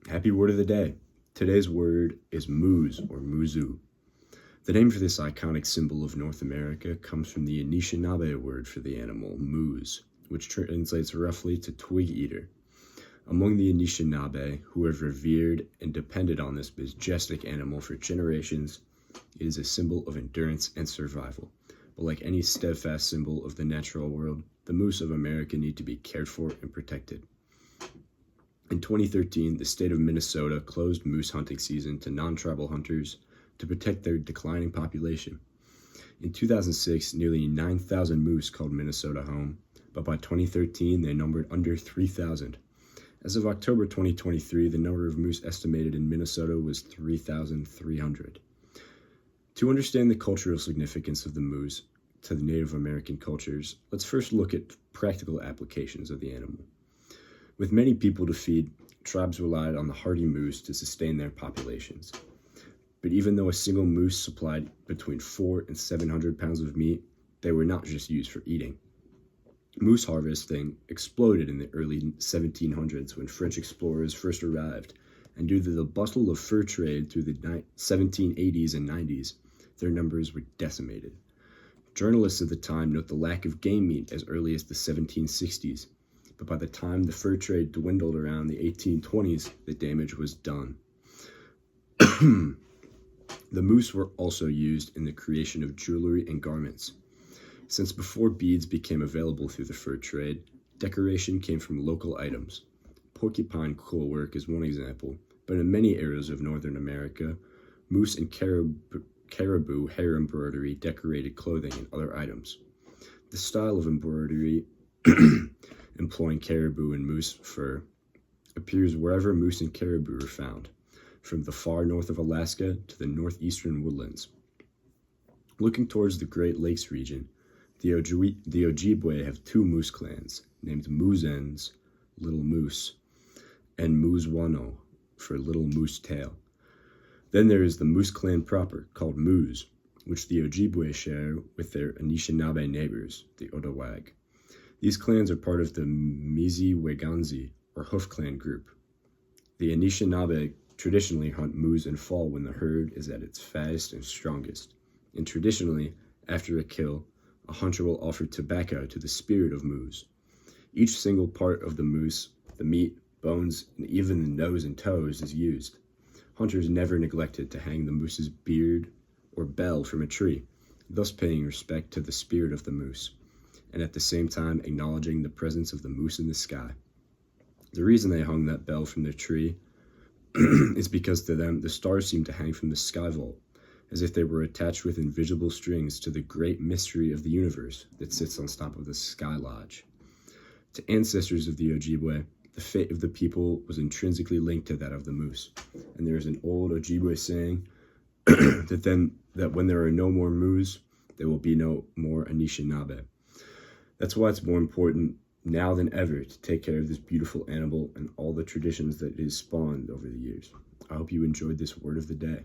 Happy word of the day. Today's word is moose or Moozo. The name for this iconic symbol of North America comes from the Anishinaabe word for the animal, moose, which translates roughly to twig eater. Among the Anishinaabe, who have revered and depended on this majestic animal for generations, it is a symbol of endurance and survival. But like any steadfast symbol of the natural world, the moose of America need to be cared for and protected. In 2013, the state of Minnesota closed moose hunting season to non-tribal hunters to protect their declining population. In 2006, nearly 9,000 moose called Minnesota home, but by 2013, they numbered under 3,000. As of October 2023, the number of moose estimated in Minnesota was 3,300. To understand the cultural significance of the moose to the Native American cultures, let's first look at practical applications of the animal. With many people to feed, tribes relied on the hardy moose to sustain their populations. But even though a single moose supplied between 400 and 700 pounds of meat, they were not just used for eating. Moose harvesting exploded in the early 1700s when French explorers first arrived, and due to the bustle of fur trade through the 1780s and 90s, their numbers were decimated. Journalists of the time note the lack of game meat as early as the 1760s, but by the time the fur trade dwindled around the 1820s, the damage was done. The moose were also used in the creation of jewelry and garments. Since before beads became available through the fur trade, decoration came from local items. Porcupine quill work is one example, but in many areas of Northern America, moose and caribou hair embroidery decorated clothing and other items. The style of embroidery employing caribou and moose fur appears wherever moose and caribou are found, from the far north of Alaska to the northeastern woodlands. Looking towards the Great Lakes region, the Ojibwe have two moose clans, named Moosens, Little Moose, and Mooswano, for Little Moose Tail. Then there is the Moose clan proper, called Moose, which the Ojibwe share with their Anishinaabe neighbors, the Odawaga. These clans are part of the Mizi-Weganzi, or Hoof Clan group. The Anishinaabe traditionally hunt moose in fall when the herd is at its fattest and strongest. And traditionally, after a kill, a hunter will offer tobacco to the spirit of moose. Each single part of the moose, the meat, bones, and even the nose and toes is used. Hunters never neglected to hang the moose's beard or bell from a tree, thus paying respect to the spirit of the moose, and at the same time acknowledging the presence of the moose in the sky. The reason they hung that bell from the tree is because to them the stars seemed to hang from the sky vault, as if they were attached with invisible strings to the great mystery of the universe that sits on top of the sky lodge. To ancestors of the Ojibwe, the fate of the people was intrinsically linked to that of the moose, and there is an old Ojibwe saying that when there are no more moose, there will be no more Anishinaabe. That's why it's more important now than ever to take care of this beautiful animal and all the traditions that it has spawned over the years. I hope you enjoyed this word of the day.